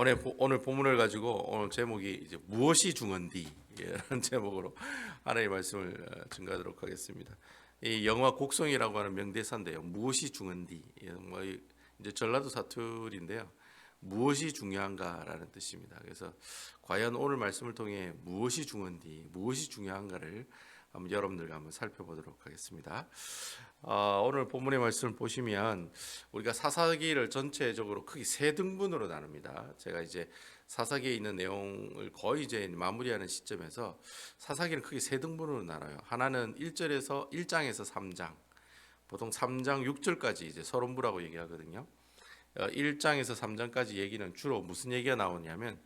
오늘 본문을 가지고 오늘 제목이 이제 무엇이 중헌디 라는 제목으로 하나님의 말씀을 증거하도록 하겠습니다. 이 영화 곡성이라고 하는 명대사인데요. 무엇이 중헌디, 이제 전라도 사투리인데요. 무엇이 중요한가라는 뜻입니다. 그래서 과연 오늘 말씀을 통해 무엇이 중헌디, 무엇이 중요한가를 여러분들과 한번 살펴보도록 하겠습니다. 오늘 본문의 말씀을 보시면 우리가 사사기를 전체적으로 크게 세 등분으로 나눕니다. 제가 이제 사사기에 있는 내용을 거의 이제 마무리하는 시점에서 사사기는 크게 세 등분으로 나눠요. 하나는 1장에서 3장, 보통 3장 6절까지 이제 서론부라고 얘기하거든요. 1장에서 3장까지 얘기는 주로 무슨 얘기가 나오냐면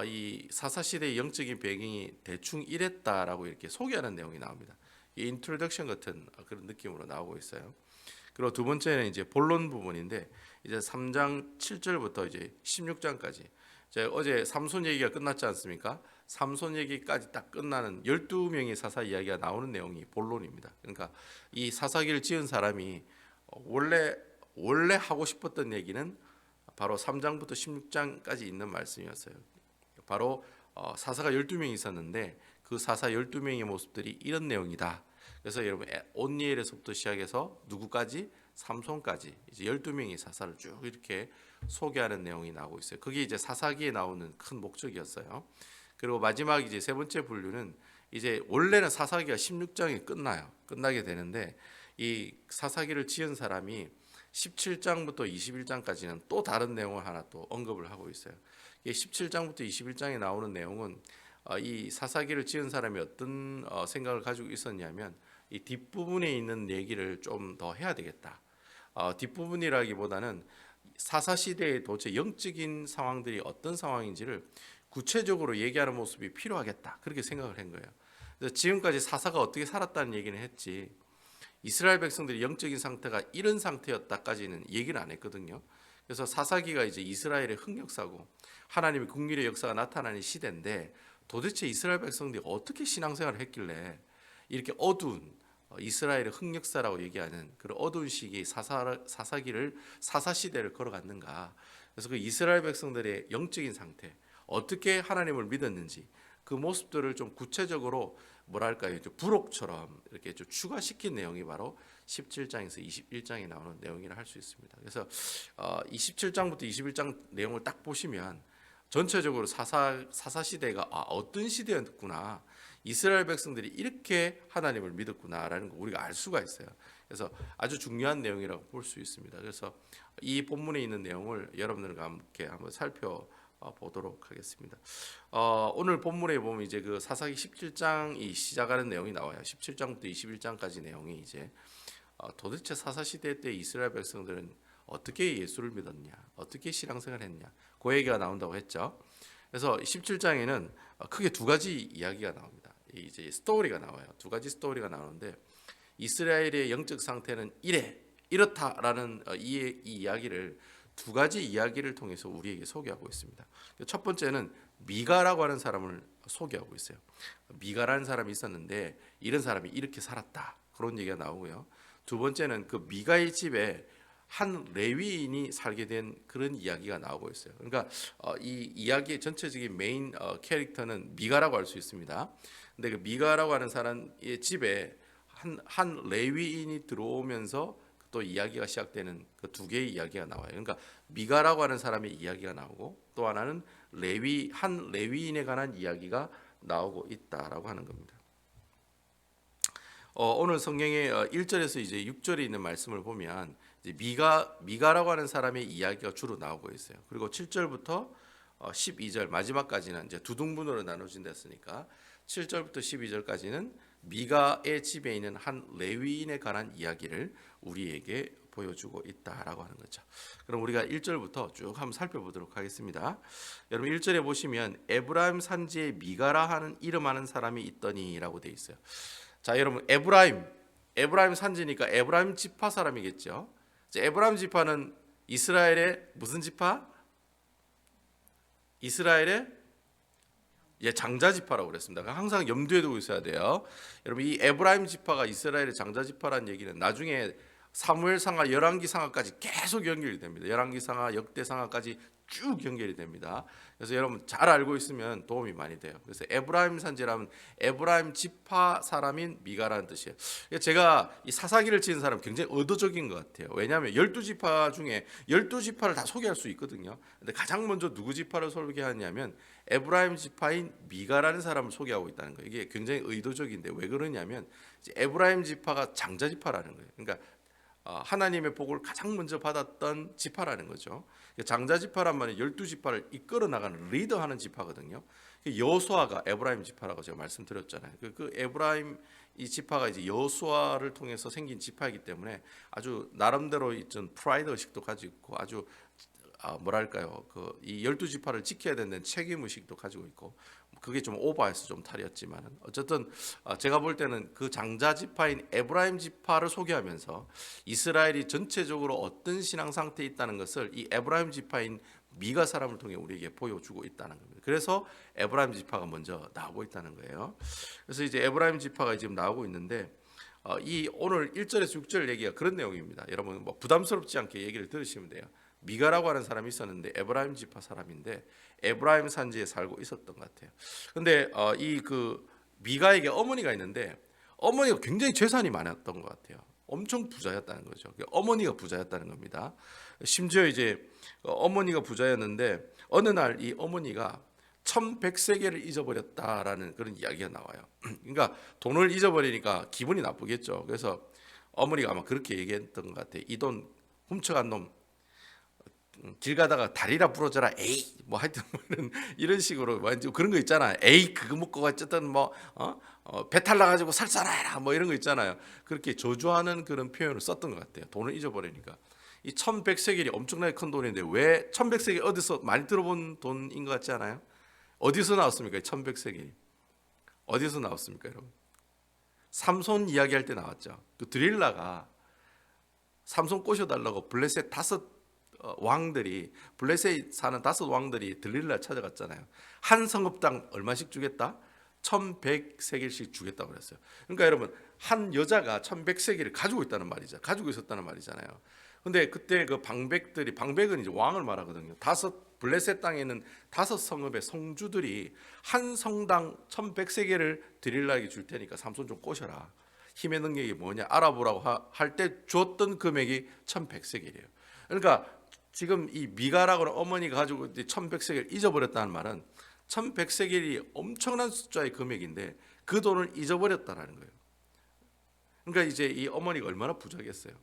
이 사사시대의 영적인 배경이 대충 이랬다라고 이렇게 소개하는 내용이 나옵니다. 인트로덕션 같은 그런 느낌으로 나오고 있어요. 그리고 두 번째는 이제 본론 부분인데 이제 3장 7절부터 이제 16장까지 제가 어제 삼손 얘기가 끝났지 않습니까? 삼손 얘기까지 딱 끝나는 12명의 사사 이야기가 나오는 내용이 본론입니다. 그러니까 이 사사기를 지은 사람이 원래 하고 싶었던 얘기는 바로 3장부터 16장까지 있는 말씀이었어요. 바로 사사가 12명이 있었는데 그 사사 12명의 모습들이 이런 내용이다. 그래서 여러분 온니엘에서부터 시작해서 누구까지? 삼손까지 이제 12명의 사사를 쭉 이렇게 소개하는 내용이 나오고 있어요. 그게 이제 사사기에 나오는 큰 목적이었어요. 그리고 마지막 이제 세 번째 분류는 이제 원래는 사사기가 16장에 끝나게 되는데 이 사사기를 지은 사람이 17장부터 21장까지는 또 다른 내용을 하나 또 언급을 하고 있어요. 17장부터 21장에 나오는 내용은 이 사사기를 지은 사람이 어떤 생각을 가지고 있었냐면 이 뒷부분에 있는 얘기를 좀 더 해야 되겠다. 뒷부분이라기보다는 사사시대의 도대체 영적인 상황들이 어떤 상황인지를 구체적으로 얘기하는 모습이 필요하겠다. 그렇게 생각을 한 거예요. 그래서 지금까지 사사가 어떻게 살았다는 얘기는 했지 이스라엘 백성들의 영적인 상태가 이런 상태였다까지는 얘기를 안 했거든요. 그래서 사사기가 이제 이스라엘의 흑역사고 하나님의 국률의 역사가 나타나는 시대인데 도대체 이스라엘 백성들이 어떻게 신앙생활을 했길래 이렇게 어두운 이스라엘의 흑역사라고 얘기하는 그런 어두운 시기의 사사기를 사사시대를 걸어갔는가. 그래서 그 이스라엘 백성들의 영적인 상태 어떻게 하나님을 믿었는지 그 모습들을 좀 구체적으로 뭐랄까요, 부록처럼 이렇게 좀 추가시킨 내용이 바로 17장에서 21장에 나오는 내용이라 할 수 있습니다. 그래서 27장부터 21장 내용을 딱 보시면 전체적으로 사사 시대가 어떤 시대였구나, 이스라엘 백성들이 이렇게 하나님을 믿었구나라는 거 우리가 알 수가 있어요. 그래서 아주 중요한 내용이라고 볼 수 있습니다. 그래서 이 본문에 있는 내용을 여러분들과 함께 한번 살펴보도록 하겠습니다. 오늘 본문에 보면 이제 그 사사기 17장이 시작하는 내용이 나와요. 17장부터 21장까지 내용이 이제 도대체 사사 시대 때 이스라엘 백성들은 어떻게 예수를 믿었냐, 어떻게 신앙생활을 했냐, 그 얘기가 나온다고 했죠. 그래서 17장에는 크게 두 가지 이야기가 나옵니다. 이제 스토리가 나와요. 두 가지 스토리가 나오는데 이스라엘의 영적 상태는 이렇다라는 이 이야기를 두 가지 이야기를 통해서 우리에게 소개하고 있습니다. 첫 번째는 미가라고 하는 사람을 소개하고 있어요. 미가라는 사람이 있었는데 이런 사람이 이렇게 살았다, 그런 얘기가 나오고요. 두 번째는 그 미가의 집에 한 레위인이 살게 된 그런 이야기가 나오고 있어요. 그러니까 이 이야기의 전체적인 메인 캐릭터는 미가라고 할 수 있습니다. 근데 그 미가라고 하는 사람의 집에 한 레위인이 들어오면서 또 이야기가 시작되는 그 두 개의 이야기가 나와요. 그러니까 미가라고 하는 사람의 이야기가 나오고 또 하나는 한 레위인에 관한 이야기가 나오고 있다라고 하는 겁니다. 오늘 성경의 1절에서 이제 6절에 있는 말씀을 보면 이제 미가라고 하는 사람의 이야기가 주로 나오고 있어요. 그리고 7절부터 12절 마지막까지는 이제 두 등분으로 나눠진다 했으니까 7절부터 12절까지는 미가의 집에 있는 한 레위인에 관한 이야기를 우리에게 보여주고 있다라고 하는 거죠. 그럼 우리가 1절부터 쭉 한번 살펴보도록 하겠습니다. 여러분 1절에 보시면 에브라임 산지에 미가라 하는 이름하는 사람이 있더니라고 되어 있어요. 자, 여러분 에브라임 산지니까 에브라임 지파 사람이겠죠. 에브라임 지파는 이스라엘의 무슨 지파? 이스라엘의 장자 지파라고 그랬습니다. 항상 염두에 두고 있어야 돼요. 여러분 이 에브라임 지파가 이스라엘의 장자 지파라는 얘기는 나중에 사무엘상하, 열왕기상하까지 계속 연결이 됩니다. 열왕기상하, 역대상하까지 쭉 연결이 됩니다. 그래서 여러분 잘 알고 있으면 도움이 많이 돼요. 그래서 에브라임 산지라면 에브라임 지파 사람인 미가라는 뜻이에요. 제가 이 사사기를 지은 사람 굉장히 의도적인 것 같아요. 왜냐하면 12지파 중에 12지파를 다 소개할 수 있거든요. 근데 가장 먼저 누구 지파를 소개하냐면 에브라임 지파인 미가라는 사람을 소개하고 있다는 거예요. 이게 굉장히 의도적인데 왜 그러냐면 이제 에브라임 지파가 장자 지파라는 거예요. 그러니까 하나님의 복을 가장 먼저 받았던 지파라는 거죠. 장자 지파란 말은 12지파를 이끌어 나가는 리더하는 지파거든요. 여호수아가 에브라임 지파라고 제가 말씀드렸잖아요. 그 에브라임 이 지파가 이제 여호수아를 통해서 생긴 지파이기 때문에 아주 나름대로 있던 프라이드 의식도 가지고 있고 아주 뭐랄까요, 그 이 12지파를 지켜야 되는 책임 의식도 가지고 있고, 그게 좀 오버해서 좀 탈이었지만 어쨌든 제가 볼 때는 그 장자 지파인 에브라임 지파를 소개하면서 이스라엘이 전체적으로 어떤 신앙 상태에 있다는 것을 이 에브라임 지파인 미가 사람을 통해 우리에게 보여주고 있다는 겁니다. 그래서 에브라임 지파가 먼저 나오고 있다는 거예요. 그래서 이제 에브라임 지파가 지금 나오고 있는데 이 오늘 1절에서 6절 얘기가 그런 내용입니다. 여러분 뭐 부담스럽지 않게 얘기를 들으시면 돼요. 미가라고 하는 사람이 있었는데 에브라임 지파 사람인데 에브라임 산지에 살고 있었던 것 같아요. 근데 이 그 미가에게 어머니가 있는데 어머니가 굉장히 재산이 많았던 것 같아요. 엄청 부자였다는 거죠. 어머니가 부자였다는 겁니다. 심지어 이제 어머니가 부자였는데 어느 날 이 어머니가 1100세겔을 잊어버렸다라는 그런 이야기가 나와요. 그러니까 돈을 잊어버리니까 기분이 나쁘겠죠. 그래서 어머니가 아마 그렇게 얘기했던 것 같아요. 이 돈 훔쳐간 놈 길 가다가 다리라 부러져라 에이 뭐 하여튼 이런 식으로 완전 그런 거 있잖아요. 에이 그거 먹고 어쨌든 뭐 배탈 나가지고 살살해라 뭐 이런 거 있잖아요. 그렇게 저주하는 그런 표현을 썼던 것 같아요. 돈을 잊어버리니까. 이 1100세겔이 엄청나게 큰 돈인데 왜 1100세겔 어디서 많이 들어본 돈인 것 같지 않아요? 어디서 나왔습니까? 1100세겔이 어디서 나왔습니까, 여러분? 삼손 이야기할 때 나왔죠. 그 드릴라가 삼손 꼬셔달라고 블레셋 5 왕들이 블레셋에 사는 5 왕들이 들릴라 찾아갔잖아요. 한 성읍당 얼마씩 주겠다? 1100세겔씩 주겠다고 그랬어요. 그러니까 여러분 한 여자가 1100세겔을 가지고 있다는 말이죠. 가지고 있었다는 말이잖아요. 근데 그때 그 방백은 이제 왕을 말하거든요. 블레셋 땅에 있는 5 성읍의 성주들이 한 성당 1100세겔을 드릴라에게 줄 테니까 삼손 좀 꼬셔라. 힘의 능력이 뭐냐 알아보라고 할 때 줬던 금액이 1100세겔이에요. 그러니까 지금 이 미가라고 하는 어머니가 가지고 1100세겔 잊어버렸다는 말은 1100세겔이 엄청난 숫자의 금액인데 그 돈을 잊어버렸다는 거예요. 그러니까 이제 이 어머니가 얼마나 부자겠어요.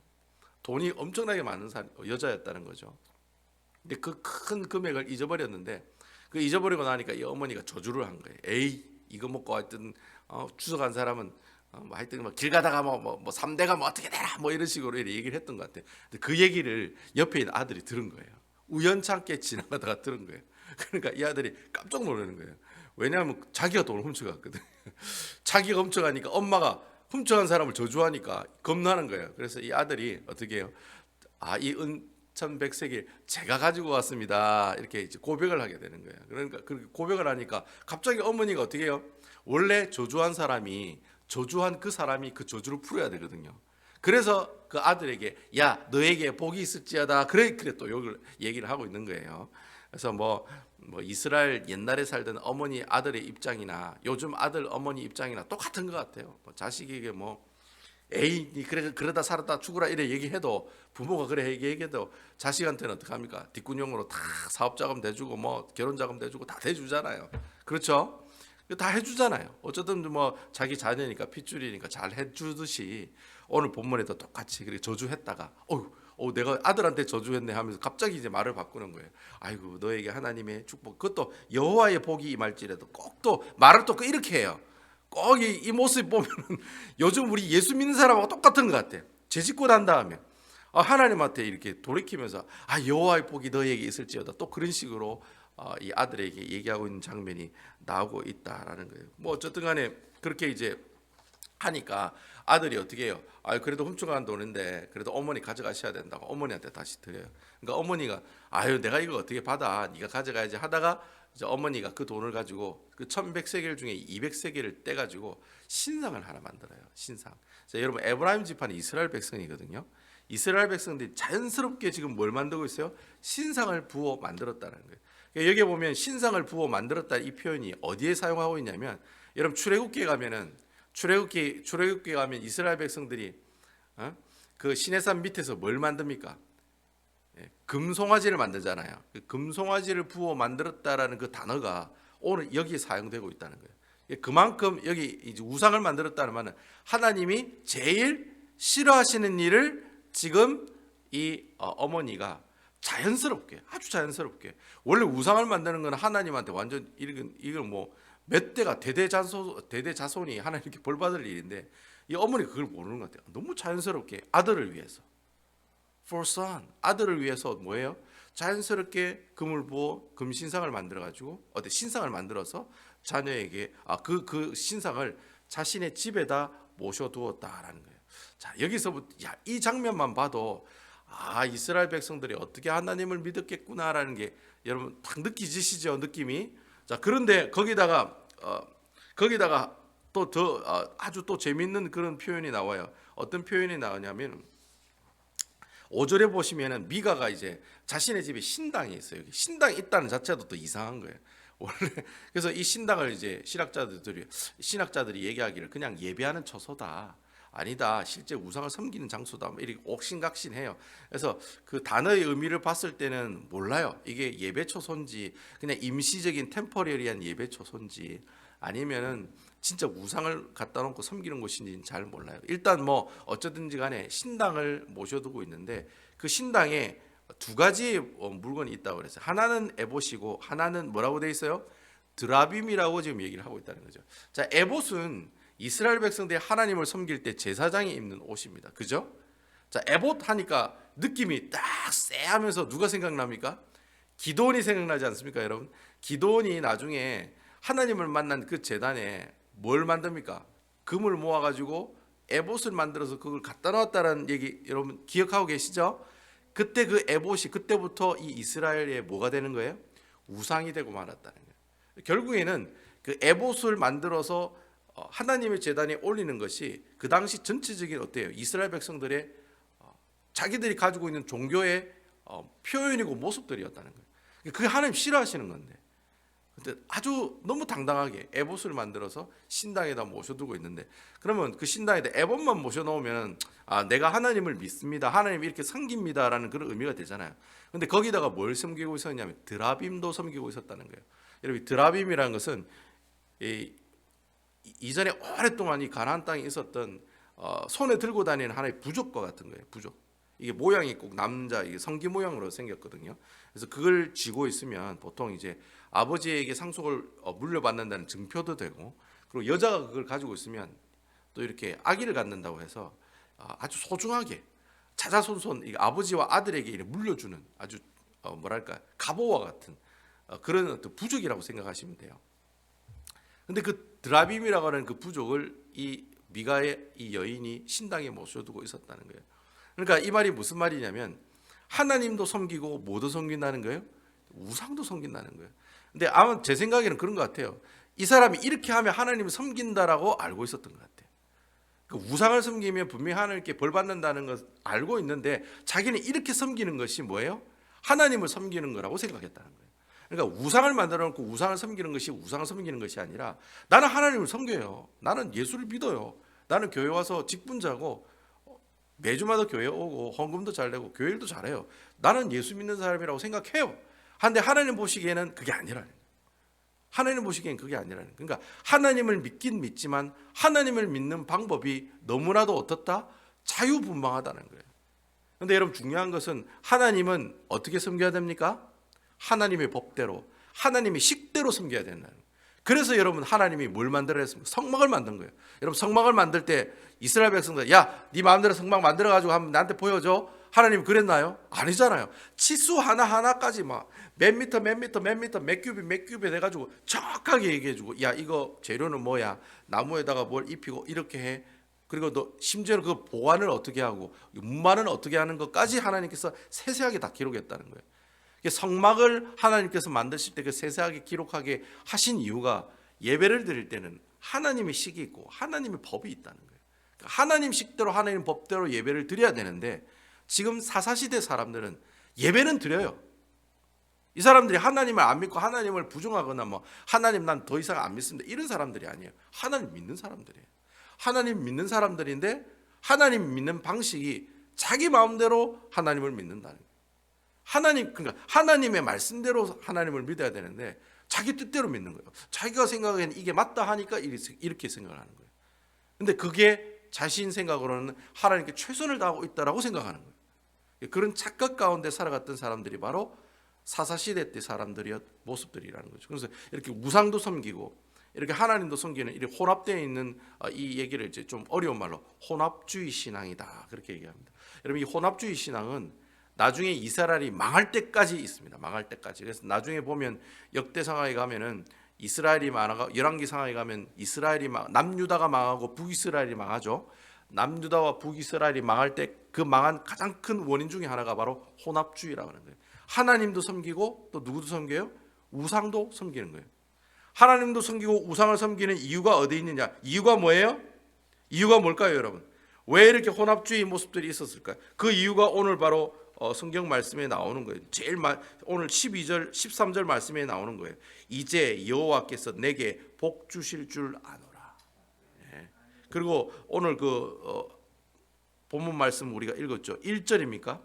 돈이 엄청나게 많은 여자였다는 거죠. 근데 그 큰 금액을 잊어버렸는데 그 잊어버리고 나니까 이 어머니가 저주를 한 거예요. 에이 이거 먹고 하여튼 추석한 사람은 뭐 하여튼 뭐 길 가다가 뭐 3대가 뭐 어떻게 되라 뭐 이런 식으로 얘기를 했던 것 같아요. 근데 그 얘기를 옆에 있는 아들이 들은 거예요. 우연찮게 지나가다가 들은 거예요. 그러니까 이 아들이 깜짝 놀라는 거예요. 왜냐하면 자기가 돈을 훔쳐갔거든. 자기가 훔쳐가니까 엄마가 훔쳐간 사람을 저주하니까 겁나는 거예요. 그래서 이 아들이 어떻게 해요? 이 1100세겔 제가 가지고 왔습니다. 이렇게 이제 고백을 하게 되는 거예요. 그러니까 그렇게 고백을 하니까 갑자기 어머니가 어떻게 해요? 원래 저주한 그 사람이 그 저주를 풀어야 되거든요. 그래서 그 아들에게 야 너에게 복이 있을지어다 그래 또 욕을 얘기를 하고 있는 거예요. 그래서 뭐 이스라엘 옛날에 살던 어머니 아들의 입장이나 요즘 아들 어머니 입장이나 똑같은 것 같아요. 뭐 자식에게 뭐 에이 니 그러다 살았다 죽으라 이래 얘기해도 부모가 그래 얘기해도 자식한테는 어떻게 합니까? 뒷구녕으로 다 사업자금 대주고 뭐 결혼자금 대주고 다 대주잖아요. 그렇죠? 다 해주잖아요. 어쨌든 뭐 자기 자녀니까 핏줄이니까 잘 해주듯이 오늘 본문에도 똑같이 그렇게 저주했다가 내가 아들한테 저주했네 하면서 갑자기 이제 말을 바꾸는 거예요. 아이고 너에게 하나님의 축복 그것도 여호와의 복이 임할지라도 꼭 또 말을 또 이렇게 해요. 꼭 이 모습 보면은 요즘 우리 예수 믿는 사람하고 똑같은 것 같아요. 죄짓고 난 다음에 하나님한테 이렇게 돌이키면서 여호와의 복이 너에게 있을지어다 또 그런 식으로 이 아들에게 얘기하고 있는 장면이 나오고 있다라는 거예요. 뭐 어쨌든 간에 그렇게 이제 하니까 아들이 어떻게 해요? 그래도 훔쳐간 돈인데 그래도 어머니 가져가셔야 된다고 어머니한테 다시 드려요. 그러니까 어머니가 내가 이거 어떻게 받아? 네가 가져가야지 하다가 이제 어머니가 그 돈을 가지고 그 1100세겔 중에 200세겔을 떼가지고 신상을 하나 만들어요. 신상. 자, 여러분 에브라임 지파는 이스라엘 백성이거든요. 이스라엘 백성들이 자연스럽게 지금 뭘 만들고 있어요? 신상을 부어 만들었다는 거예요. 그러니까 여기 보면 신상을 부어 만들었다 이 표현이 어디에 사용하고 있냐면, 여러분 출애굽기에 가면은 출애굽기에 가면 이스라엘 백성들이 그 시내산 밑에서 뭘 만듭니까? 금송아지를 만들잖아요. 그 금송아지를 부어 만들었다라는 그 단어가 오늘 여기에 사용되고 있다는 거예요. 그만큼 여기 이제 우상을 만들었다는 말은 하나님이 제일 싫어하시는 일을 지금 이 어머니가 자연스럽게, 아주 자연스럽게, 원래 우상을 만드는 건 하나님한테 완전 이건 뭐 몇 대가 대대자손이 하나님께 벌 받을 일인데, 이 어머니가 그걸 모르는 것 같아요. 너무 자연스럽게 아들을 위해서, for son, 아들을 위해서 뭐예요? 자연스럽게 금을 부어 금신상을 만들어 가지고 신상을 만들어서 자녀에게 그 신상을 자신의 집에다 모셔두었다라는 거예요. 자, 여기서부터 이 장면만 봐도 이스라엘 백성들이 어떻게 하나님을 믿었겠구나라는 게 여러분 딱 느끼시죠, 느낌이. 자, 그런데 거기다가 또 더 아주 또 재밌는 그런 표현이 나와요. 어떤 표현이 나오냐면 5절에 보시면은 미가가 이제 자신의 집에 신당이 있어요. 신당이 있다는 자체도 또 이상한 거예요. 원래 그래서 이 신당을 이제 신학자들이 얘기하기를 그냥 예배하는 처소다. 아니다. 실제 우상을 섬기는 장소다. 이렇게 옥신각신해요. 그래서 그 단어의 의미를 봤을 때는 몰라요. 이게 예배 처소인지 그냥 임시적인 템퍼러리한 예배 처소인지 아니면은 진짜 우상을 갖다 놓고 섬기는 곳인지는 잘 몰라요. 일단 뭐 어쩌든지 간에 신당을 모셔두고 있는데 그 신당에 두 가지 물건이 있다고 그랬어요. 하나는 에봇이고 하나는 뭐라고 돼 있어요? 드라빔이라고 지금 얘기를 하고 있다는 거죠. 자, 에봇은 이스라엘 백성들이 하나님을 섬길 때 제사장이 입는 옷입니다. 그죠? 자, 에봇 하니까 느낌이 딱 쎄하면서 누가 생각납니까? 기드온이 생각나지 않습니까, 여러분? 기드온이 나중에 하나님을 만난 그 제단에 뭘 만듭니까? 금을 모아가지고 에봇을 만들어서 그걸 갖다 놨다라는 얘기 여러분 기억하고 계시죠? 그때 그 에봇이 그때부터 이 이스라엘의 뭐가 되는 거예요? 우상이 되고 말았다는 거예요. 결국에는 그 에봇을 만들어서 하나님의 제단에 올리는 것이 그 당시 전체적인 어때요? 이스라엘 백성들의 자기들이 가지고 있는 종교의 표현이고 모습들이었다는 거예요. 그게 하나님 싫어하시는 건데. 근데 아주 너무 당당하게 에봇을 만들어서 신당에다 모셔두고 있는데, 그러면 그 신당에다 에봇만 모셔놓으면 내가 하나님을 믿습니다, 하나님 이렇게 섬깁니다라는 그런 의미가 되잖아요. 근데 거기다가 뭘 섬기고 있었냐면 드라빔도 섬기고 있었다는 거예요. 여러분, 드라빔이라는 것은 이전에 오랫동안 이 가나안 땅에 있었던 손에 들고 다니는 하나의 부족과 같은 거예요. 부족. 이게 모양이 꼭 남자 이게 성기 모양으로 생겼거든요. 그래서 그걸 쥐고 있으면 보통 이제 아버지에게 상속을 물려받는다는 증표도 되고, 그리고 여자가 그걸 가지고 있으면 또 이렇게 아기를 갖는다고 해서 아주 소중하게 자자손손 아버지와 아들에게 이렇게 물려주는 아주 뭐랄까 갑오와 같은 그런 어떤 부족이라고 생각하시면 돼요. 근데 그 드라빔이라고 하는 그 부족을 이 미가의 이 여인이 신당에 모셔두고 있었다는 거예요. 그러니까 이 말이 무슨 말이냐면 하나님도 섬기고 뭐도 섬긴다는 거예요? 우상도 섬긴다는 거예요. 근데 아마 제 생각에는 그런 것 같아요. 이 사람이 이렇게 하면 하나님을 섬긴다라고 알고 있었던 것 같아요. 그 우상을 섬기면 분명히 하나님께 벌 받는다는 걸 알고 있는데 자기는 이렇게 섬기는 것이 뭐예요? 하나님을 섬기는 거라고 생각했다는 거예요. 그러니까 우상을 만들어 놓고 우상을 섬기는 것이 우상을 섬기는 것이 아니라 나는 하나님을 섬겨요. 나는 예수를 믿어요. 나는 교회 와서 직분자고 매주마다 교회 오고 헌금도 잘 내고 교회 일도 잘해요. 나는 예수 믿는 사람이라고 생각해요. 한데 하나님 보시기에는 그게 아니라는 거예요. 하나님 보시기엔 그게 아니라는 거예요. 그러니까 하나님을 믿긴 믿지만 하나님을 믿는 방법이 너무나도 어떻다? 자유분방하다는 거예요. 그런데 여러분 중요한 것은 하나님은 어떻게 섬겨야 됩니까? 하나님의 법대로, 하나님의 식대로 섬겨야 된다는 거예요. 그래서 여러분 하나님이 뭘 만들어 했습니까? 성막을 만든 거예요. 여러분 성막을 만들 때 이스라엘 백성들 네 마음대로 성막 만들어 가지고 한번 나한테 보여줘. 하나님 그랬나요? 아니잖아요. 치수 하나하나까지 막 몇 미터 몇 큐빗 해가지고 정확하게 얘기해주고 이거 재료는 뭐야? 나무에다가 뭘 입히고 이렇게 해. 그리고 너 심지어는 그 보관을 어떻게 하고 운반을 어떻게 하는 것까지 하나님께서 세세하게 다 기록했다는 거예요. 성막을 하나님께서 만드실 때 그 세세하게 기록하게 하신 이유가 예배를 드릴 때는 하나님의 식이 있고 하나님의 법이 있다는 거예요. 그러니까 하나님 식대로 하나님 법대로 예배를 드려야 되는데 지금 사사시대 사람들은 예배는 드려요. 이 사람들이 하나님을 안 믿고 하나님을 부정하거나 뭐 하나님 난 더 이상 안 믿습니다, 이런 사람들이 아니에요. 하나님 믿는 사람들이에요. 하나님 믿는 사람들인데 하나님 믿는 방식이 자기 마음대로 하나님을 믿는다는 거예요. 그러니까 하나님의 말씀대로 하나님을 믿어야 되는데 자기 뜻대로 믿는 거예요. 자기가 생각하기에는 이게 맞다 하니까 이렇게 생각을 하는 거예요. 근데 그게 자신 생각으로는 하나님께 최선을 다하고 있다라고 생각하는 거예요. 그런 착각 가운데 살아갔던 사람들이 바로 사사시대 때 사람들의 모습들이라는 거죠. 그래서 이렇게 우상도 섬기고 이렇게 하나님도 섬기는 이렇게 혼합되어 있는 이 얘기를 이제 좀 어려운 말로 혼합주의 신앙이다, 그렇게 얘기합니다. 여러분, 이 혼합주의 신앙은 나중에 이스라엘이 망할 때까지 있습니다. 망할 때까지. 그래서 나중에 보면 역대상하에 가면은 이스라엘이 망하고, 열왕기상하에 가면 이스라엘이 남유다가 망하고 북이스라엘이 망하죠. 남유다와 북이스라엘이 망할 때 그 망한 가장 큰 원인 중에 하나가 바로 혼합주의라고 하는 거예요. 하나님도 섬기고 또 누구도 섬겨요? 우상도 섬기는 거예요. 하나님도 섬기고 우상을 섬기는 이유가 어디 있느냐? 이유가 뭐예요? 이유가 뭘까요, 여러분? 왜 이렇게 혼합주의 모습들이 있었을까요? 그 이유가 오늘 바로 성경 말씀에 나오는 거예요. 오늘 12절, 13절 말씀에 나오는 거예요. 이제 여호와께서 내게 복 주실 줄 아노라. 네. 그리고 오늘 본문 말씀 우리가 읽었죠. 1절입니까?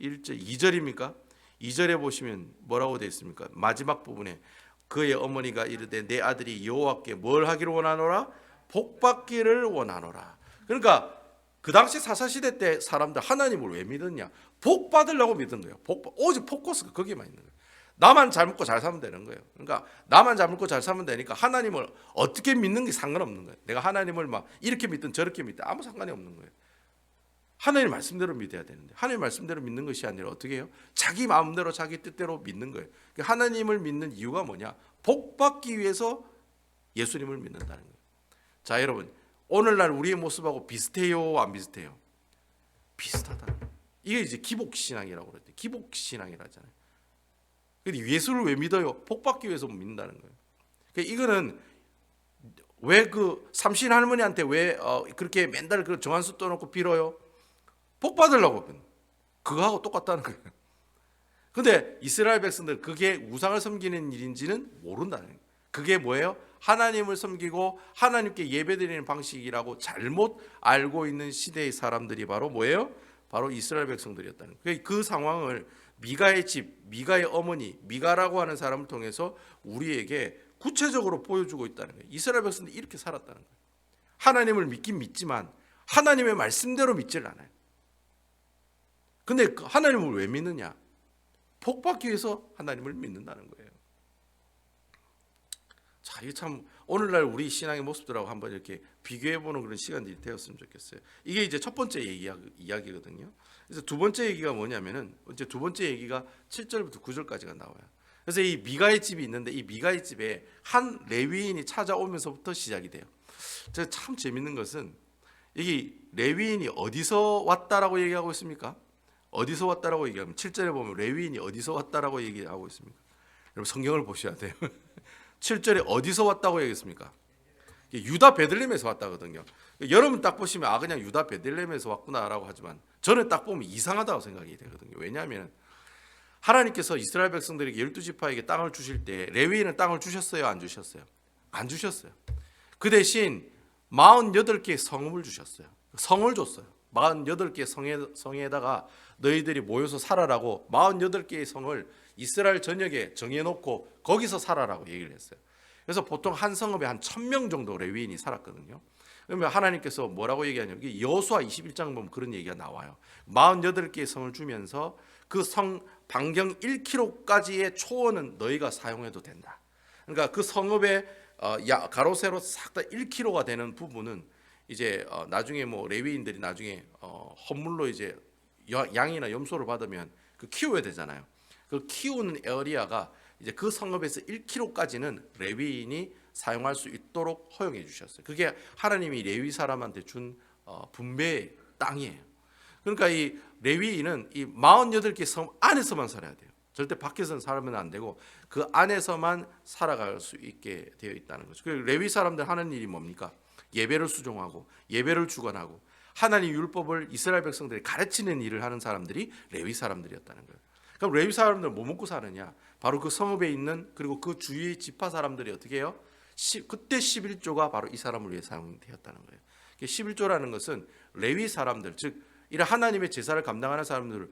1절, 2절입니까? 2절에 보시면 뭐라고 되어 있습니까? 마지막 부분에 그의 어머니가 이르되 내 아들이 여호와께 뭘 하기를 원하노라? 복 받기를 원하노라. 그러니까 그 당시 사사시대 때 사람들 하나님을 왜 믿었냐? 복 받으려고 믿은 거예요. 오직 포커스가 거기만 있는 거예요. 나만 잘 먹고 잘 살면 되는 거예요. 그러니까 나만 잘 먹고 잘 살면 되니까 하나님을 어떻게 믿는 게 상관없는 거예요. 내가 하나님을 막 이렇게 믿든 저렇게 믿든 아무 상관이 없는 거예요. 하나님 말씀대로 믿어야 되는데 하나님 말씀대로 믿는 것이 아니라 어떻게 해요? 자기 마음대로 자기 뜻대로 믿는 거예요. 하나님을 믿는 이유가 뭐냐? 복 받기 위해서 예수님을 믿는다는 거예요. 자, 여러분, 오늘날 우리의 모습하고 비슷해요, 안 비슷해요? 비슷하다. 이게 이제 기복신앙이라고 그랬대. 기복신앙이라 하잖아요. 근데 예수를 왜 믿어요? 복 받기 위해서 믿는다는 거예요. 그러니까 이거는 왜 그 삼신 할머니한테 왜 그렇게 맨날 그 정한수 떠놓고 빌어요? 복 받으려고. 그거하고 똑같다는 거예요. 근데 이스라엘 백성들 그게 우상을 섬기는 일인지는 모른다는 거예요. 그게 뭐예요? 하나님을 섬기고 하나님께 예배드리는 방식이라고 잘못 알고 있는 시대의 사람들이 바로 뭐예요? 바로 이스라엘 백성들이었다는 거예요. 그 상황을 미가의 집, 미가의 어머니, 미가라고 하는 사람을 통해서 우리에게 구체적으로 보여주고 있다는 거예요. 이스라엘 백성들이 이렇게 살았다는 거예요. 하나님을 믿긴 믿지만 하나님의 말씀대로 믿지를 않아요. 근데 하나님을 왜 믿느냐? 복 받기 위해서 하나님을 믿는다는 거예요. 자, 이게 참 오늘날 우리 신앙의 모습들하고 한번 이렇게 비교해보는 그런 시간들이 되었으면 좋겠어요. 이게 이제 첫 번째 이야기거든요. 그래서 두 번째 얘기가 뭐냐면은 이제 두 번째 얘기가 7절부터 9절까지가 나와요. 그래서 이 미가의 집이 있는데 이 미가의 집에 한 레위인이 찾아오면서부터 시작이 돼요. 제가 참 재밌는 것은 이 레위인이 어디서 왔다라고 얘기하고 있습니까? 어디서 왔다라고 얘기하면 7절에 보면 레위인이 어디서 왔다라고 얘기하고 있습니까? 여러분 성경을 보셔야 돼요. 7절에 어디서 왔다고 얘기했습니까? 유다 베들레헴에서 왔다거든요. 여러분 딱 보시면 그냥 유다 베들레헴에서 왔구나라고 하지만 저는 딱 보면 이상하다고 생각이 되거든요. 왜냐하면 하나님께서 이스라엘 백성들에게 12지파에게 땅을 주실 때 레위인은 땅을 주셨어요? 안 주셨어요? 안 주셨어요. 그 대신 48개의 성읍을 주셨어요. 성을 줬어요. 48개의 성에다가 너희들이 모여서 살아라고 48개의 성을 이스라엘 전역에 정해놓고 거기서 살아라고 얘기를 했어요. 그래서 보통 한 성읍에 한 1000명 정도 레위인이 살았거든요. 그러면 하나님께서 뭐라고 얘기하냐면 여호수아 21장 보면 그런 얘기가 나와요. 48개의 성을 주면서 그 성 반경 1km까지의 초원은 너희가 사용해도 된다. 그러니까 그 성읍의 가로 세로 싹 다 1km가 되는 부분은 이제 나중에 뭐 레위인들이 나중에 헌물로 이제 양이나 염소를 받으면 그 키워야 되잖아요. 그 키우는 에어리아가 이제 그 성읍에서 1km까지는 레위인이 사용할 수 있도록 허용해 주셨어요. 그게 하나님이 레위 사람한테 준 분배의 땅이에요. 그러니까 이 레위인은 이 48개 성 안에서만 살아야 돼요. 절대 밖에서는 살면 안 되고 그 안에서만 살아갈 수 있게 되어 있다는 거죠. 그 레위 사람들 하는 일이 뭡니까? 예배를 수종하고 예배를 주관하고 하나님 율법을 이스라엘 백성들이 가르치는 일을 하는 사람들이 레위 사람들이었다는 거예요. 그럼 레위 사람들은 뭐 먹고 사느냐? 바로 그 성읍에 있는 그리고 그 주위의 지파 사람들이 어떻게 해요? 그때 11조가 바로 이 사람을 위해 사용되었다는 거예요. 11조라는 것은 레위 사람들, 즉 이런 하나님의 제사를 감당하는 사람들,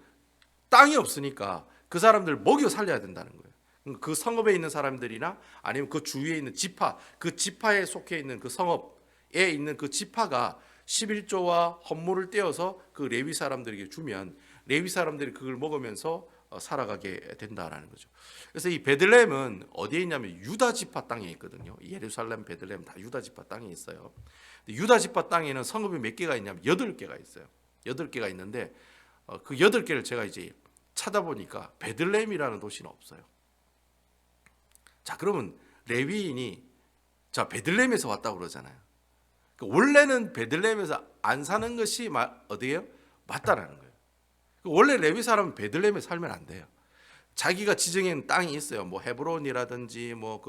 땅이 없으니까 그 사람들 먹여 살려야 된다는 거예요. 그 성읍에 있는 사람들이나 아니면 그 주위에 있는 지파, 그 지파에 속해 있는 그 성읍에 있는 그 지파가 11조와 헌물을 떼어서 그 레위 사람들에게 주면 레위 사람들이 그걸 먹으면서 살아가게 된다라는 거죠. 그래서 이 베들레헴은 어디에 있냐면 유다 지파 땅에 있거든요. 예루살렘, 베들레헴 다 유다 지파 땅에 있어요. 유다 지파 땅에는 성읍이 몇 개가 있냐면 8개가 있어요. 8개가 있는데 그 8개를 제가 이제 찾아보니까 베들레헴이라는 도시는 없어요. 자, 그러면 레위인이 자 베들레헴에서 왔다고 그러잖아요. 원래는 베들레헴에서 안 사는 것이 어디예요? 맞다라는 거예요. 원래 레위 사람은 베들레헴에 살면 안 돼요. 자기가 지정한 땅이 있어요. 뭐 헤브론이라든지 뭐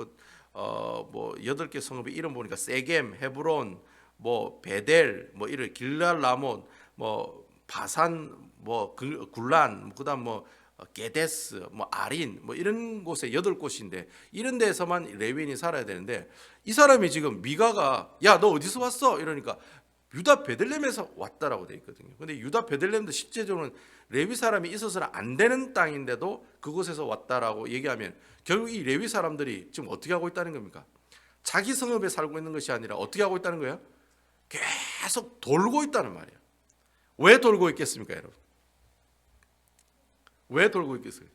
8개 성읍의 이름 보니까 세겜, 헤브론, 뭐 베델, 뭐 이런 길랄 라몬, 뭐 바산, 뭐 굴란, 그다음 뭐 게데스, 뭐 아린, 뭐 이런 곳에 8곳인데 이런 데서만 레위인이 살아야 되는데 이 사람이 지금 미가가 야 너 어디서 왔어? 이러니까 유다 베들레헴에서 왔다라고 돼 있거든요. 근데 유다 베들레헴도 실제적으로는 레위 사람이 있어서는 안 되는 땅인데도 그곳에서 왔다라고 얘기하면 결국 이 레위 사람들이 지금 어떻게 하고 있다는 겁니까? 자기 성읍에 살고 있는 것이 아니라 어떻게 하고 있다는 거예요? 계속 돌고 있다는 말이에요. 왜 돌고 있겠습니까, 여러분? 왜 돌고 있겠어요?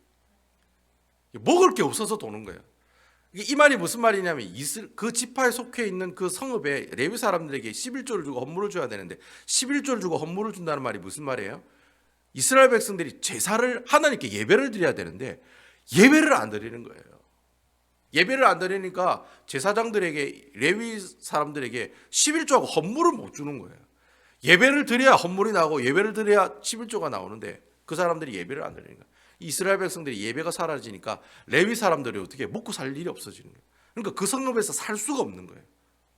먹을 게 없어서 도는 거예요. 이 말이 무슨 말이냐면 그 지파에 속해 있는 그 성읍에 레위 사람들에게 11조를 주고 헌물을 줘야 되는데 11조를 주고 헌물을 준다는 말이 무슨 말이에요? 이스라엘 백성들이 제사를 하나님께 예배를 드려야 되는데 예배를 안 드리는 거예요. 예배를 안 드리니까 제사장들에게 레위 사람들에게 11조하고 헌물을 못 주는 거예요. 예배를 드려야 헌물이 나오고 예배를 드려야 11조가 나오는데 그 사람들이 예배를 안 드리는 거예요. 이스라엘 백성들이 예배가 사라지니까 레위 사람들이 어떻게 먹고 살 일이 없어지는 거예요. 그러니까 그 성읍에서 살 수가 없는 거예요.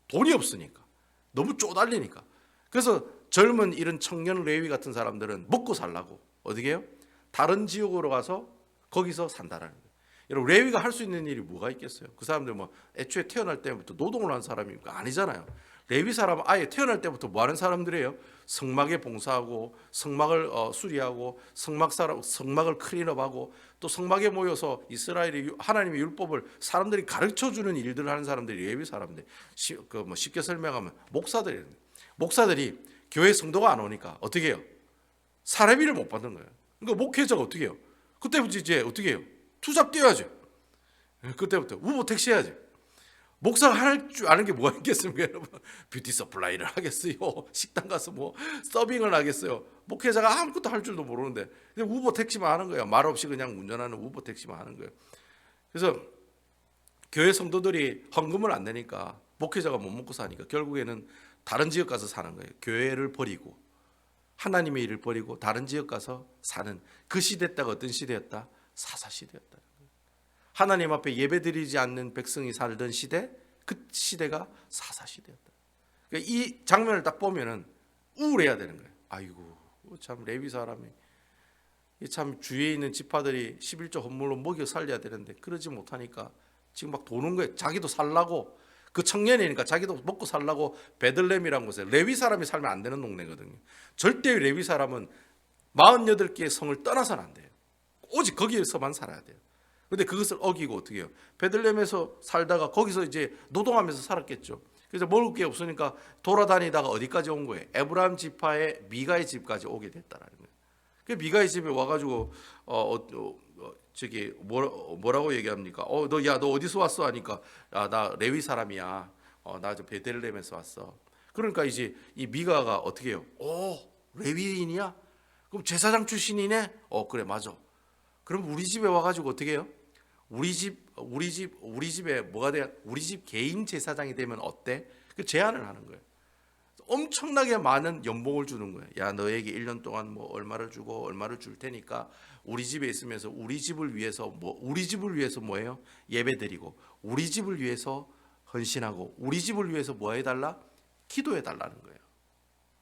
돈이 없으니까. 너무 쪼달리니까. 그래서 젊은 이런 청년 레위 같은 사람들은 먹고 살라고 어떻게 해요? 다른 지역으로 가서 거기서 산다라는 거예요. 여러분 레위가 할 수 있는 일이 뭐가 있겠어요? 그 사람들 뭐 애초에 태어날 때부터 노동을 한 사람입니까? 아니잖아요. 레위 사람은 아예 태어날 때부터 뭐 하는 사람들이에요? 성막에 봉사하고 성막을 수리하고 성막을 클린업하고 또 성막에 모여서 이스라엘의 하나님의 율법을 사람들이 가르쳐주는 일들을 하는 사람들이 레위 사람들. 쉽게 설명하면 목사들이에요. 목사들이 교회 성도가 안 오니까 어떻게 해요? 사례비를 못 받는 거예요. 그러니까 목회자가 어떻게 해요? 그때부터 이제 어떻게 해요? 투잡 뛰어야죠. 그때부터 우버 택시 해야죠. 목사가 할 줄 아는 게 뭐가 있겠습니까, 여러분? 뷰티 서플라이를 하겠어요? 식당 가서 뭐 서빙을 하겠어요? 목회자가 아무것도 할 줄도 모르는데 그냥 우버 택시만 하는 거예요. 말 없이 그냥 운전하는 우버 택시만 하는 거예요. 그래서 교회 성도들이 헌금을 안 내니까 목회자가 못 먹고 사니까 결국에는 다른 지역 가서 사는 거예요. 교회를 버리고 하나님의 일을 버리고 다른 지역 가서 사는 그 시대가 어떤 시대였다? 사사 시대였다. 하나님 앞에 예배드리지 않는 백성이 살던 시대, 그 시대가 사사 시대였다. 그러니까 이 장면을 딱 보면은 우울해야 되는 거예요. 아이고 참 레위 사람이 참 주위에 있는 지파들이 11조 헌물로 먹여 살려야 되는데 그러지 못하니까 지금 막 도는 거예요. 자기도 살라고. 그 청년이니까 자기도 먹고 살라고 베들레헴이라는 곳에 레위 사람이 살면 안 되는 동네거든요. 절대 레위 사람은 48개의 성을 떠나서는 안 돼요. 오직 거기에서만 살아야 돼요. 근데 그것을 어기고 어떻게 해요? 베들레헴에서 살다가 거기서 이제 노동하면서 살았겠죠. 그래서 먹을 게 없으니까 돌아다니다가 어디까지 온 거예요? 에브라임 지파의 미가의 집까지 오게 됐다라는 거예요. 그 미가의 집에 와가지고 뭐라고 얘기합니까? 너 어디서 왔어? 하니까 나 레위 사람이야. 나 저 베들레헴에서 왔어. 그러니까 이제 이 미가가 어떻게 해요? 레위인이야? 그럼 제사장 출신이네? 그래 맞아. 그럼 우리 집에 와가지고 어떻게 해요? 우리 집에 뭐가 돼야? 우리 집 개인 제사장이 되면 어때? 그 제안을 하는 거예요. 엄청나게 많은 연봉을 주는 거예요. 야 너에게 1년 동안 뭐 얼마를 주고 얼마를 줄 테니까 우리 집에 있으면서 우리 집을 위해서 뭐예요? 예배드리고 우리 집을 위해서 헌신하고 우리 집을 위해서 뭐 해달라? 기도해 달라는 거예요.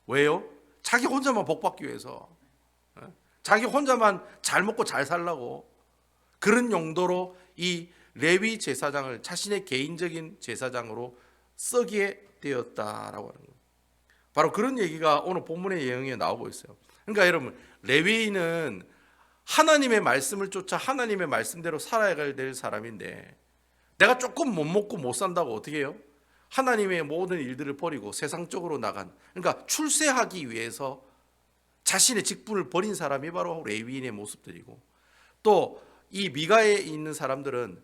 왜요? 자기 혼자만 복 받기 위해서, 자기 혼자만 잘 먹고 잘 살라고 그런 용도로 이 레위 제사장을 자신의 개인적인 제사장으로 쓰게 되었다라고 하는 거예요. 바로 그런 얘기가 오늘 본문의 내용에 나오고 있어요. 그러니까 여러분, 레위인은 하나님의 말씀을 쫓아 하나님의 말씀대로 살아야 될 사람인데, 내가 조금 못 먹고 못 산다고 어떻게 해요? 하나님의 모든 일들을 버리고 세상적으로 나간, 그러니까 출세하기 위해서 자신의 직분을 버린 사람이 바로 레위인의 모습들이고, 또 이 미가에 있는 사람들은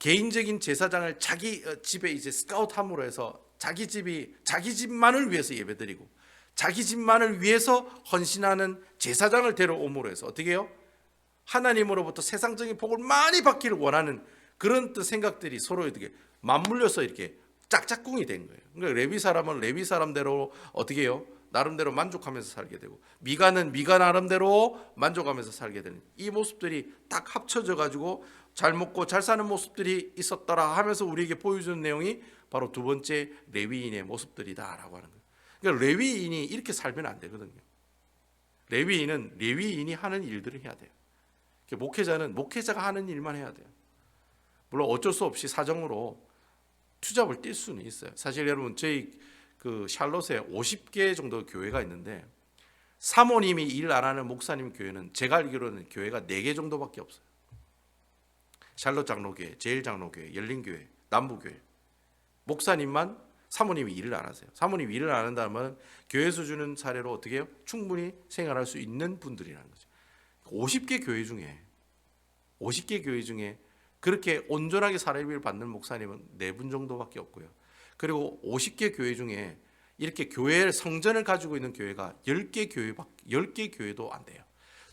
개인적인 제사장을 자기 집에 이제 스카우트함으로 해서 자기 집만을 위해서 예배드리고 자기 집만을 위해서 헌신하는 제사장을 데려옴으로 해서 어떻게 해요? 하나님으로부터 세상적인 복을 많이 받기를 원하는 그런 생각들이 서로 이렇게 맞물려서 이렇게 짝짝꿍이 된 거예요. 그러니까 레위 사람은 레위 사람대로 어떻게 해요? 나름대로 만족하면서 살게 되고, 미가는 미가 나름대로 만족하면서 살게 되는 이 모습들이 딱 합쳐져 가지고 잘 먹고 잘 사는 모습들이 있었더라 하면서 우리에게 보여주는 내용이 바로 두 번째 레위인의 모습들이다라고 하는 거예요. 그러니까 레위인이 이렇게 살면 안 되거든요. 레위인은 레위인이 하는 일들을 해야 돼요. 목회자는 목회자가 하는 일만 해야 돼요. 물론 어쩔 수 없이 사정으로 투잡을 뛸 수는 있어요. 사실 여러분, 저희 그 샬롯에 50개 정도 교회가 있는데 사모님이 일 안 하는 목사님 교회는 제가 알기로는 교회가 4개 정도밖에 없어요. 샬롯 장로교회, 제일장로교회, 열린교회, 남부교회. 목사님만 사모님이 일을 안 하세요. 사모님이 일을 안 한다는 말은 교회에서 주는 사례로 어떻게 해요? 충분히 생활할 수 있는 분들이라는 거죠. 50개 교회 중에 그렇게 온전하게 사례비를 받는 목사님은 4분 정도밖에 없고요. 그리고 50개 교회 중에 이렇게 교회 성전을 가지고 있는 교회가 10개 교회도 안 돼요.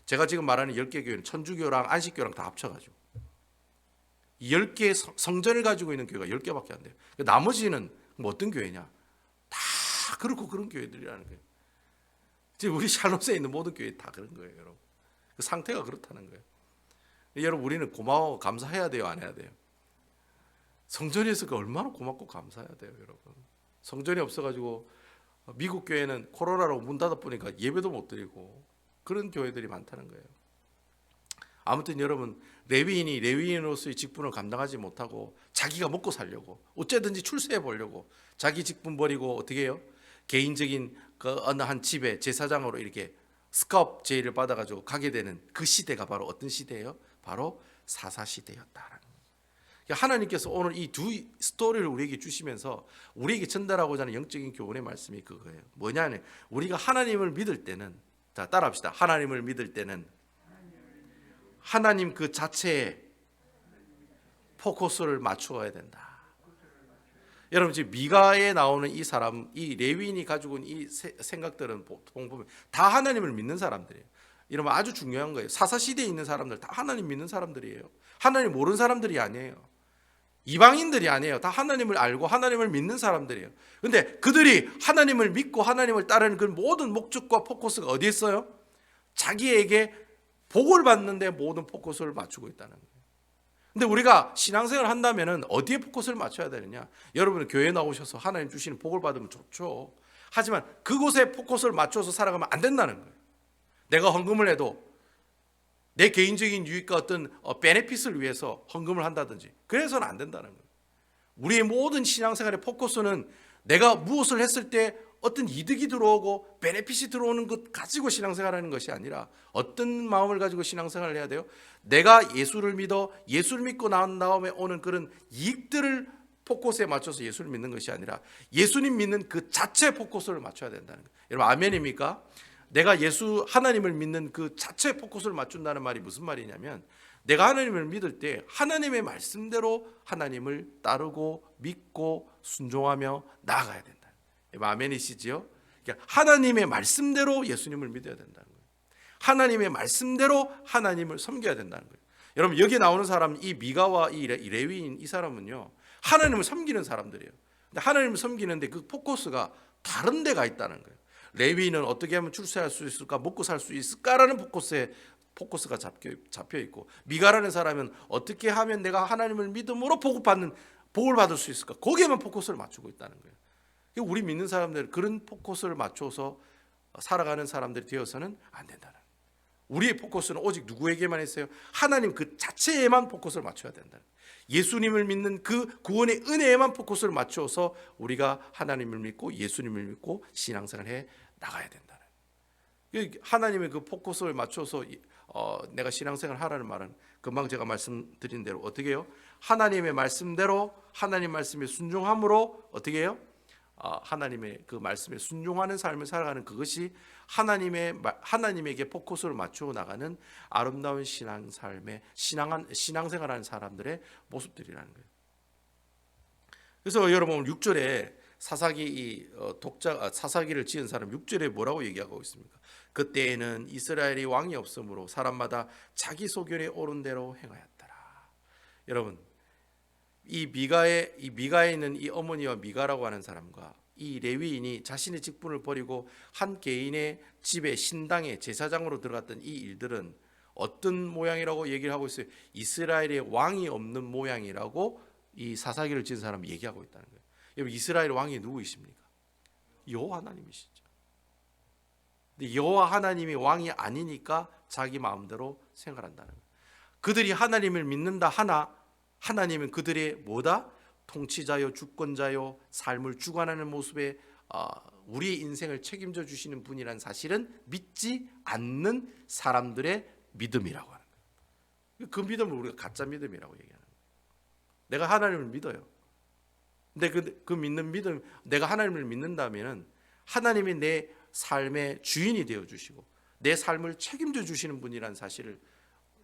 제가 지금 말하는 10개 교회는 천주교랑 안식교랑 다 합쳐가지고 10개 성전을 가지고 있는 교회가 10개밖에 안 돼요. 나머지는 뭐 어떤 교회냐? 다 그렇고 그런 교회들이라는 거예요. 지금 우리 샬롯에 있는 모든 교회 다 그런 거예요, 여러분. 그 상태가 그렇다는 거예요. 여러분, 우리는 고마워, 감사해야 돼요, 안 해야 돼요? 성전에서 얼마나 고맙고 감사해야 돼요, 여러분. 성전이 없어가지고 미국 교회는 코로나로 문 닫아보니까 예배도 못 드리고 그런 교회들이 많다는 거예요. 아무튼 여러분, 레위인이 레위인으로서의 직분을 감당하지 못하고 자기가 먹고 살려고 어쨌든지 출세해 보려고 자기 직분 버리고 어떻게 해요? 개인적인 그 어느 한 집에 제사장으로 이렇게 스카우트 제의를 받아가지고 가게 되는 그 시대가 바로 어떤 시대예요? 바로 사사시대였다라는 거예요. 하나님께서 오늘 이 두 스토리를 우리에게 주시면서 우리에게 전달하고자 하는 영적인 교훈의 말씀이 그거예요. 뭐냐면 우리가 하나님을 믿을 때는, 자 따라합시다. 하나님을 믿을 때는 하나님 그 자체에 포커스를 맞추어야 된다. 여러분, 지금 미가에 나오는 이 사람, 이 레위인이 가지고 있는 이 생각들은 보면 다 하나님을 믿는 사람들이에요. 이러면 아주 중요한 거예요. 사사시대에 있는 사람들 다 하나님 믿는 사람들이에요. 하나님 모르는 사람들이 아니에요. 이방인들이 아니에요. 다 하나님을 알고 하나님을 믿는 사람들이에요. 근데 그들이 하나님을 믿고 하나님을 따르는 그 모든 목적과 포커스가 어디에 있어요? 자기에게 복을 받는데 모든 포커스를 맞추고 있다는 거예요. 근데 우리가 신앙생활을 한다면 어디에 포커스를 맞춰야 되느냐? 여러분은 교회에 나오셔서 하나님 주시는 복을 받으면 좋죠. 하지만 그곳에 포커스를 맞춰서 살아가면 안 된다는 거예요. 내가 헌금을 해도 내 개인적인 유익과 어떤 베네핏을 위해서 헌금을 한다든지 그래서는 안 된다는 거예요. 우리의 모든 신앙생활의 포커스는 내가 무엇을 했을 때 어떤 이득이 들어오고 베네핏이 들어오는 것 가지고 신앙생활하는 것이 아니라 어떤 마음을 가지고 신앙생활을 해야 돼요? 내가 예수를 믿어 예수를 믿고 난 다음에 오는 그런 이익들을 포커스에 맞춰서 예수를 믿는 것이 아니라 예수님 믿는 그 자체 포커스를 맞춰야 된다는 거예요. 여러분 아멘입니까? 내가 예수 하나님을 믿는 그 자체 포커스를 맞춘다는 말이 무슨 말이냐면 내가 하나님을 믿을 때 하나님의 말씀대로 하나님을 따르고 믿고 순종하며 나아가야 된다. 아멘이시지요? 그러니까 하나님의 말씀대로 예수님을 믿어야 된다는 거예요. 하나님의 말씀대로 하나님을 섬겨야 된다는 거예요. 여러분 여기 나오는 사람 이 미가와 이 레위인 이 사람은요 하나님을 섬기는 사람들이에요. 근데 하나님을 섬기는데 그 포커스가 다른 데가 있다는 거예요. 레위인은 어떻게 하면 출세할 수 있을까, 먹고 살 수 있을까라는 포커스가 잡혀 있고, 미가라는 사람은 어떻게 하면 내가 하나님을 믿음으로 복을 받을 수 있을까, 거기에만 포커스를 맞추고 있다는 거예요. 우리 믿는 사람들 그런 포커스를 맞춰서 살아가는 사람들이 되어서는 안 된다는. 우리의 포커스는 오직 누구에게만 있어요? 하나님 그 자체에만 포커스를 맞춰야 된다. 예수님을 믿는 그 구원의 은혜에만 포커스를 맞춰서 우리가 하나님을 믿고 예수님을 믿고 신앙생활을 해 나가야 된다. 하나님의 그 포커스를 맞춰서 내가 신앙생활을 하라는 말은 금방 제가 말씀드린 대로 어떻게 해요? 하나님의 말씀대로 하나님 말씀에 순종함으로 어떻게 해요? 하나님의 그 말씀에 순종하는 삶을 살아가는 그것이 하나님에게 포커스를 맞추어 나가는 아름다운 신앙생활하는 사람들의 모습들이라는 거예요. 그래서 여러분 6절에 사사기를 지은 사람 6절에 뭐라고 얘기하고 있습니까? 그때에는 이스라엘이 왕이 없으므로 사람마다 자기 소견에 오른 대로 행하였더라. 여러분 이 미가에 있는 이 어머니와 미가라고 하는 사람과 이 레위인이 자신의 직분을 버리고 한 개인의 집에 신당에 제사장으로 들어갔던 이 일들은 어떤 모양이라고 얘기를 하고 있어요? 이스라엘의 왕이 없는 모양이라고 이 사사기를 지은 사람이 얘기하고 있다는 거예요. 여러분 이스라엘 왕이 누구이십니까? 여호와 하나님이시죠. 근데 여호와 하나님이 왕이 아니니까 자기 마음대로 생활한다는 거예요. 그들이 하나님을 믿는다 하나 하나님은 그들의 뭐다? 통치자요 주권자요 삶을 주관하는 모습에 우리의 인생을 책임져 주시는 분이라는 사실은 믿지 않는 사람들의 믿음이라고 하는 거예요. 그 믿음을 우리가 가짜 믿음이라고 얘기하는 거예요. 내가 하나님을 믿어요. 근데 그 믿는 믿음, 내가 하나님을 믿는다면 하나님이 내 삶의 주인이 되어 주시고 내 삶을 책임져 주시는 분이라는 사실을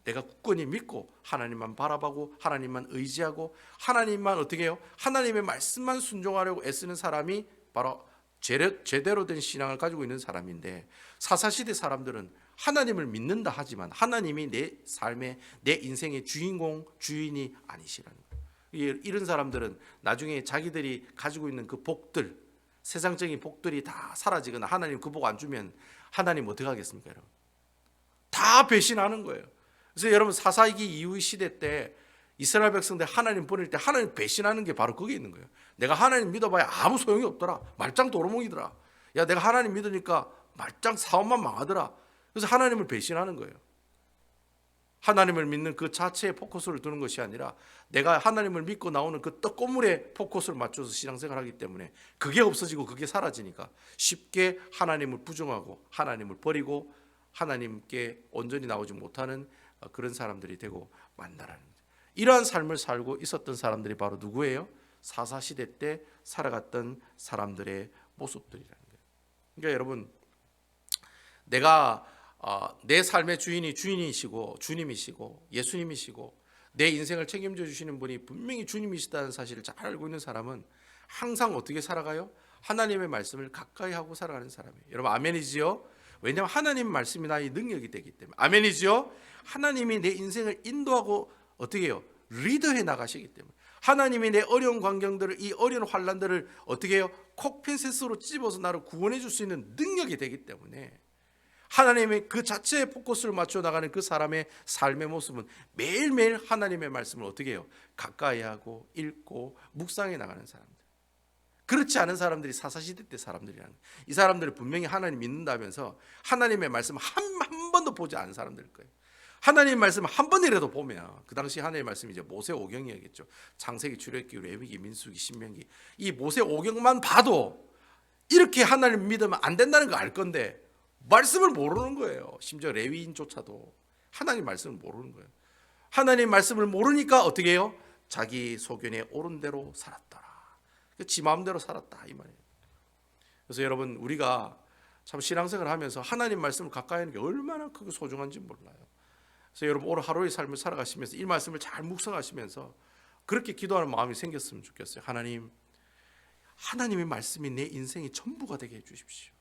내가 굳건히 믿고 하나님만 바라보고 하나님만 의지하고 하나님만 어떻게 해요? 하나님의 말씀만 순종하려고 애쓰는 사람이 바로 제대로 된 신앙을 가지고 있는 사람인데, 사사시대 사람들은 하나님을 믿는다 하지만 하나님이 내 삶의 내 인생의 주인이 아니시라는 거예요. 이런 사람들은 나중에 자기들이 가지고 있는 그 복들, 세상적인 복들이 다 사라지거나 하나님 그 복 안 주면 하나님 어떻게 하겠습니까? 여러분? 다 배신하는 거예요. 그래서 여러분 사사기 이후의 시대 때 이스라엘 백성들 하나님 보낼 때 하나님 배신하는 게 바로 거기에 있는 거예요. 내가 하나님 믿어봐야 아무 소용이 없더라. 말짱 도루묵이더라. 야 내가 하나님 믿으니까 말짱 사업만 망하더라. 그래서 하나님을 배신하는 거예요. 하나님을 믿는 그 자체에 포커스를 두는 것이 아니라 내가 하나님을 믿고 나오는 그 떡고물에 포커스를 맞춰서 신앙생활을 하기 때문에 그게 없어지고 그게 사라지니까 쉽게 하나님을 부정하고 하나님을 버리고 하나님께 온전히 나오지 못하는 그런 사람들이 되고 만나라는 거죠. 이러한 삶을 살고 있었던 사람들이 바로 누구예요? 사사시대 때 살아갔던 사람들의 모습들이라는 거예요. 그러니까 여러분 내가 내 삶의 주인이시고 주님이시고 예수님이시고 내 인생을 책임져 주시는 분이 분명히 주님이시다는 사실을 잘 알고 있는 사람은 항상 어떻게 살아가요? 하나님의 말씀을 가까이 하고 살아가는 사람이에요. 여러분 아멘이지요? 왜냐하면 하나님 말씀이 나의 능력이 되기 때문에. 아멘이지요? 하나님이 내 인생을 인도하고 어떻게 해요? 리더해 나가시기 때문에. 하나님이 내 어려운 광경들을, 이 어려운 환난들을 어떻게 해요? 콕핀셋으로 찝어서 나를 구원해 줄 수 있는 능력이 되기 때문에 하나님의 그 자체에 포커스를 맞춰 나가는 그 사람의 삶의 모습은 매일매일 하나님의 말씀을 어떻게 해요? 가까이 하고 읽고 묵상해 나가는 사람들. 그렇지 않은 사람들이 사사시대 때 사람들이라는 거예요. 이 사람들은 분명히 하나님 믿는다면서 하나님의 말씀 한 번도 보지 않은 사람들일 거예요. 하나님의 말씀 한 번이라도 보면, 그 당시 하나님의 말씀이 이제 모세오경이었겠죠. 창세기, 출애굽기, 레위기, 민수기, 신명기, 이 모세오경만 봐도 이렇게 하나님 믿으면 안 된다는 거 알 건데 말씀을 모르는 거예요. 심지어 레위인조차도 하나님 말씀을 모르는 거예요. 하나님 말씀을 모르니까 어떻게 해요? 자기 소견에 옳은 대로 살았더라. 지 마음대로 살았다 이 말이에요. 그래서 여러분 우리가 참 신앙생활을 하면서 하나님 말씀을 가까이 하는 게 얼마나 크게 소중한지 몰라요. 그래서 여러분 오늘 하루의 삶을 살아가시면서 이 말씀을 잘 묵상하시면서 그렇게 기도하는 마음이 생겼으면 좋겠어요. 하나님의 말씀이 내 인생의 전부가 되게 해주십시오.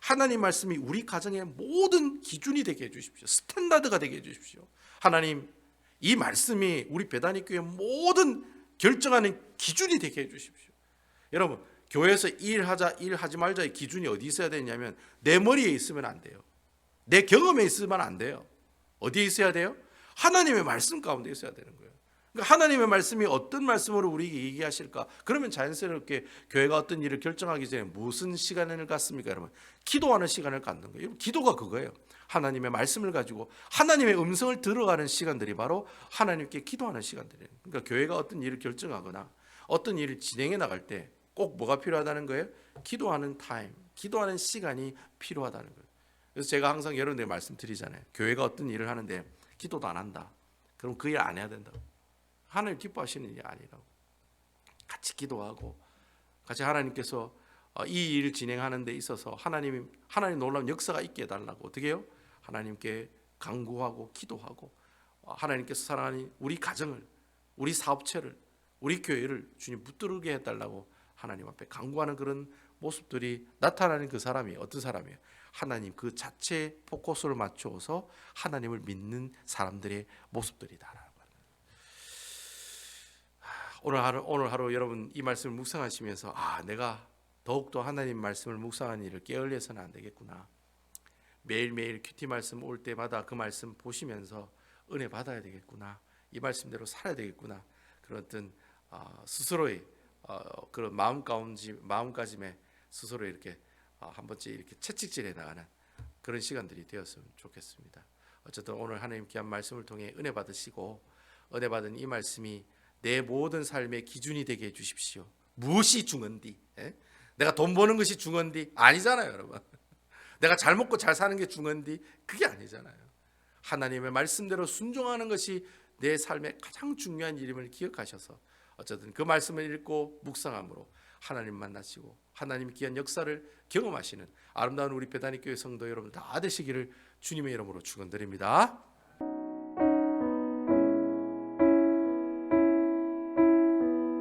하나님 말씀이 우리 가정의 모든 기준이 되게 해주십시오. 스탠다드가 되게 해주십시오. 하나님 이 말씀이 우리 배단위 교회 모든 결정하는 기준이 되게 해주십시오. 여러분 교회에서 일하지 말자의 기준이 어디 있어야 되냐면 내 머리에 있으면 안 돼요. 내 경험에 있으면 안 돼요. 어디에 있어야 돼요? 하나님의 말씀 가운데 있어야 되는 거예요. 그러니까 하나님의 말씀이 어떤 말씀으로 우리에게 얘기하실까? 그러면 자연스럽게 교회가 어떤 일을 결정하기 전에 무슨 시간을 갖습니까? 여러분, 기도하는 시간을 갖는 거예요. 기도가 그거예요. 하나님의 말씀을 가지고 하나님의 음성을 들어가는 시간들이 바로 하나님께 기도하는 시간들이에요. 그러니까 교회가 어떤 일을 결정하거나 어떤 일을 진행해 나갈 때 꼭 뭐가 필요하다는 거예요? 기도하는 타임, 기도하는 시간이 필요하다는 거예요. 그래서 제가 항상 여러분들에게 말씀드리잖아요. 교회가 어떤 일을 하는데 기도도 안 한다. 그럼 그 일 안 해야 된다고. 하나님 기뻐하시는 일이 아니라고. 같이 기도하고 같이 하나님께서 이 일을 진행하는 데 있어서 하나님 놀라운 역사가 있게 해달라고 어떻게 해요? 하나님께 간구하고 기도하고 하나님께서 사랑하는 우리 가정을, 우리 사업체를, 우리 교회를 주님 붙들게 해달라고 하나님 앞에 간구하는 그런 모습들이 나타나는 그 사람이 어떤 사람이에요? 하나님 그 자체에 포커스를 맞춰서 하나님을 믿는 사람들의 모습들이다. 오늘 하루 여러분 이 말씀을 묵상하시면서 내가 더욱더 하나님 말씀을 묵상하는 일을 게을리해서는 안 되겠구나. 매일매일 큐티 말씀 올 때마다 그 말씀 보시면서 은혜 받아야 되겠구나. 이 말씀대로 살아야 되겠구나. 그런 어떤 스스로의 그런 마음가짐에 스스로 이렇게 한 번씩 이렇게 채찍질해 나가는 그런 시간들이 되었으면 좋겠습니다. 어쨌든 오늘 하나님 귀한 말씀을 통해 은혜 받으시고 은혜 받은 이 말씀이 내 모든 삶의 기준이 되게 해주십시오. 무엇이 중헌디? 내가 돈 버는 것이 중헌디? 아니잖아요, 여러분. 내가 잘 먹고 잘 사는 게 중헌디? 그게 아니잖아요. 하나님의 말씀대로 순종하는 것이 내 삶의 가장 중요한 일임을 기억하셔서 어쨌든 그 말씀을 읽고 묵상함으로 하나님 만나시고 하나님 귀한 역사를 경험하시는 아름다운 우리 베다니 교회 성도 여러분 다 되시기를 주님의 이름으로 축원드립니다.